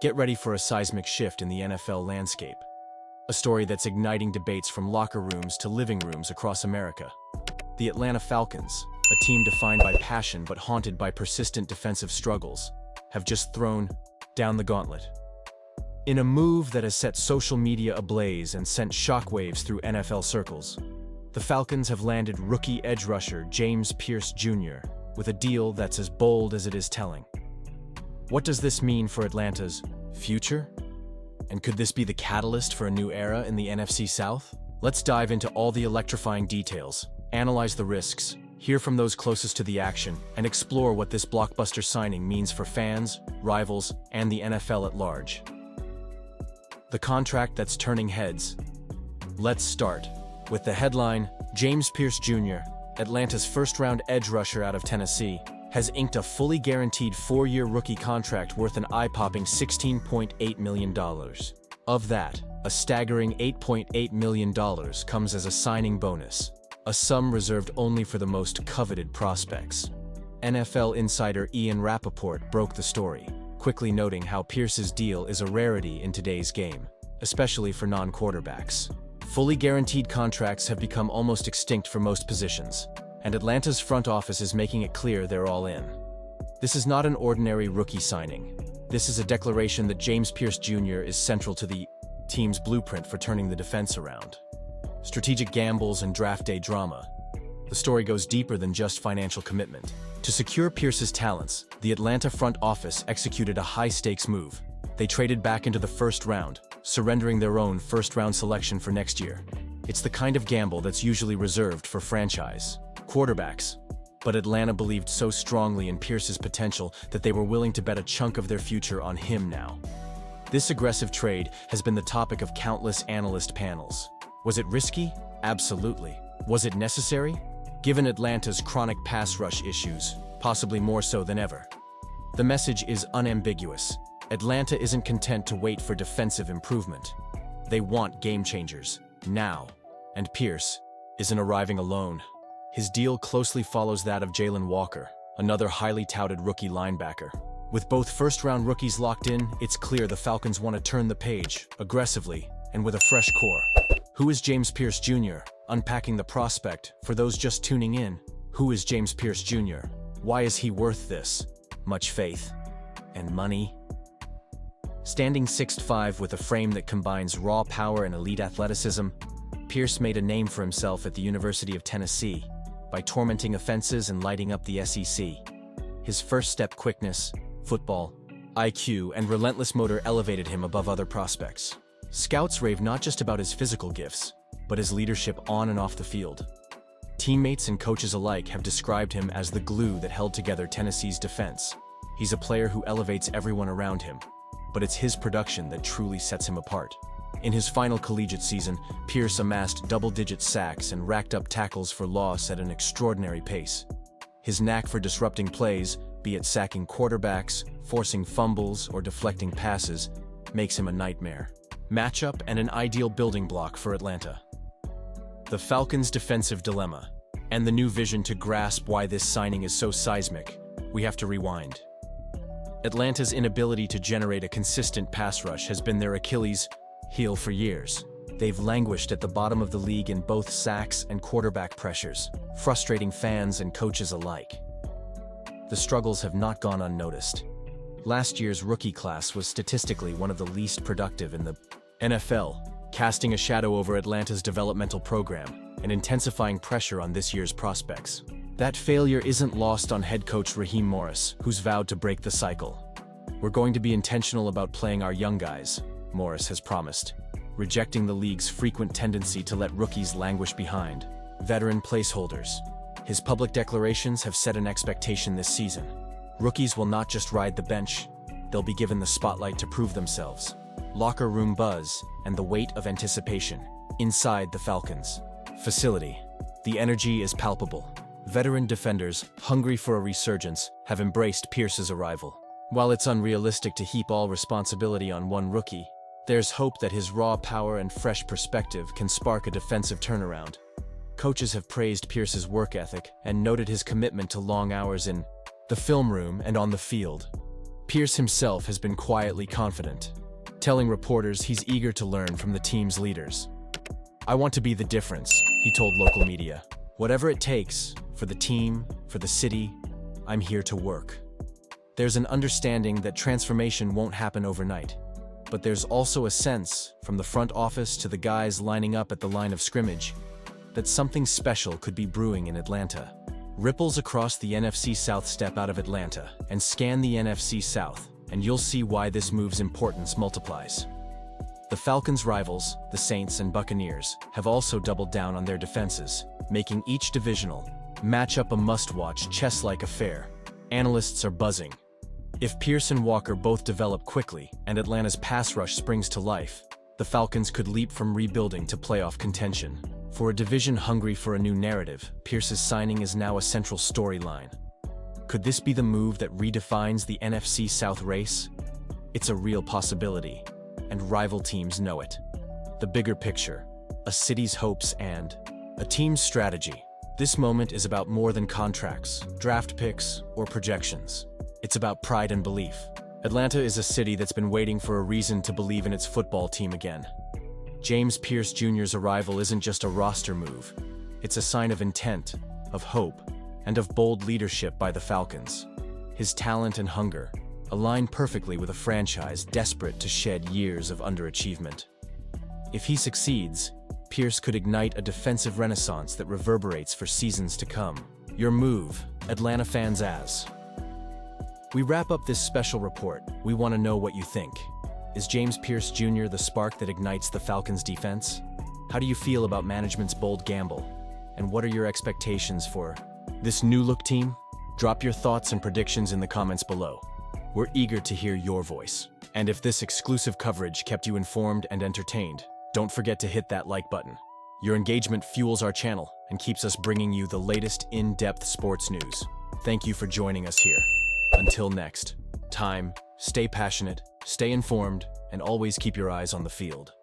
Get ready for a seismic shift in the NFL landscape. A story that's igniting debates from locker rooms to living rooms across America. The Atlanta Falcons, a team defined by passion but haunted by persistent defensive struggles, have just thrown down the gauntlet. In a move that has set social media ablaze and sent shockwaves through NFL circles, the Falcons have landed rookie edge rusher James Pierce Jr. with a deal that's as bold as it is telling. What does this mean for Atlanta's future? And could this be the catalyst for a new era in the NFC South? Let's dive into all the electrifying details, analyze the risks, hear from those closest to the action, and explore what this blockbuster signing means for fans, rivals, and the NFL at large. The contract that's turning heads. Let's start with the headline: James Pierce Jr., Atlanta's first-round edge rusher out of Tennessee, has inked a fully guaranteed 4-year rookie contract worth an eye-popping $16.8 million. Of that, a staggering $8.8 million comes as a signing bonus, a sum reserved only for the most coveted prospects. NFL insider Ian Rappaport broke the story, quickly noting how Pierce's deal is a rarity in today's game, especially for non-quarterbacks. Fully guaranteed contracts have become almost extinct for most positions, and Atlanta's front office is making it clear they're all in. This is not an ordinary rookie signing. This is a declaration that James Pierce Jr. is central to the team's blueprint for turning the defense around. Strategic gambles and draft day drama. The story goes deeper than just financial commitment. To secure Pierce's talents, the Atlanta front office executed a high-stakes move. They traded back into the first round, surrendering their own first-round selection for next year. It's the kind of gamble that's usually reserved for franchise quarterbacks, but Atlanta believed so strongly in Pierce's potential that they were willing to bet a chunk of their future on him now. This aggressive trade has been the topic of countless analyst panels. Was it risky? Absolutely. Was it necessary? Given Atlanta's chronic pass rush issues, possibly more so than ever. The message is unambiguous. Atlanta isn't content to wait for defensive improvement. They want game changers, now. And Pierce isn't arriving alone. His deal closely follows that of Jalen Walker, another highly touted rookie linebacker. With both first-round rookies locked in, it's clear the Falcons want to turn the page, aggressively, and with a fresh core. Who is James Pierce Jr.? Unpacking the prospect, for those just tuning in, who is James Pierce Jr.? Why is he worth this much faith and money? Standing 6'5" with a frame that combines raw power and elite athleticism, Pierce made a name for himself at the University of Tennessee by tormenting offenses and lighting up the SEC. His first-step quickness, football, IQ, and relentless motor elevated him above other prospects. Scouts rave not just about his physical gifts, but his leadership on and off the field. Teammates and coaches alike have described him as the glue that held together Tennessee's defense. He's a player who elevates everyone around him, but it's his production that truly sets him apart. In his final collegiate season, Pierce amassed double-digit sacks and racked up tackles for loss at an extraordinary pace. His knack for disrupting plays, be it sacking quarterbacks, forcing fumbles, or deflecting passes, makes him a nightmare matchup and an ideal building block for Atlanta. The Falcons' defensive dilemma, and the new vision to grasp why this signing is so seismic, we have to rewind. Atlanta's inability to generate a consistent pass rush has been their Achilles heel for years. They've languished at the bottom of the league in both sacks and quarterback pressures, frustrating fans and coaches alike. The struggles have not gone unnoticed. Last year's rookie class was statistically one of the least productive in the NFL, casting a shadow over Atlanta's developmental program and intensifying pressure on this year's prospects. That failure isn't lost on head coach Raheem Morris, who's vowed to break the cycle. "We're going to be intentional about playing our young guys," Morris has promised, rejecting the league's frequent tendency to let rookies languish behind veteran placeholders. His public declarations have set an expectation this season. Rookies will not just ride the bench, they'll be given the spotlight to prove themselves. Locker room buzz and the weight of anticipation. Inside the Falcons facility, the energy is palpable. Veteran defenders, hungry for a resurgence, have embraced Pierce's arrival. While it's unrealistic to heap all responsibility on one rookie, there's hope that his raw power and fresh perspective can spark a defensive turnaround. Coaches have praised Pierce's work ethic and noted his commitment to long hours in the film room and on the field. Pierce himself has been quietly confident, telling reporters he's eager to learn from the team's leaders. "I want to be the difference," he told local media. "Whatever it takes, for the team, for the city, I'm here to work." There's an understanding that transformation won't happen overnight, but there's also a sense, from the front office to the guys lining up at the line of scrimmage, that something special could be brewing in Atlanta. Ripples across the NFC South. Step out of Atlanta and scan the NFC South, and you'll see why this move's importance multiplies. The Falcons' rivals, the Saints and Buccaneers, have also doubled down on their defenses, making each divisional matchup a must-watch chess-like affair. Analysts are buzzing. If Pierce and Walker both develop quickly and Atlanta's pass rush springs to life, the Falcons could leap from rebuilding to playoff contention. For a division hungry for a new narrative, Pierce's signing is now a central storyline. Could this be the move that redefines the NFC South race? It's a real possibility, and rival teams know it. The bigger picture, a city's hopes and a team's strategy. This moment is about more than contracts, draft picks, or projections. It's about pride and belief. Atlanta is a city that's been waiting for a reason to believe in its football team again. James Pierce Jr.'s arrival isn't just a roster move. It's a sign of intent, of hope, and of bold leadership by the Falcons. His talent and hunger align perfectly with a franchise desperate to shed years of underachievement. If he succeeds, Pierce could ignite a defensive renaissance that reverberates for seasons to come. Your move, Atlanta fans. As we wrap up this special report, we want to know what you think. Is James Pierce Jr. the spark that ignites the Falcons' defense? How do you feel about management's bold gamble? And what are your expectations for this new-look team? Drop your thoughts and predictions in the comments below. We're eager to hear your voice. And if this exclusive coverage kept you informed and entertained, don't forget to hit that like button. Your engagement fuels our channel and keeps us bringing you the latest in-depth sports news. Thank you for joining us here. Until next time, stay passionate, stay informed, and always keep your eyes on the field.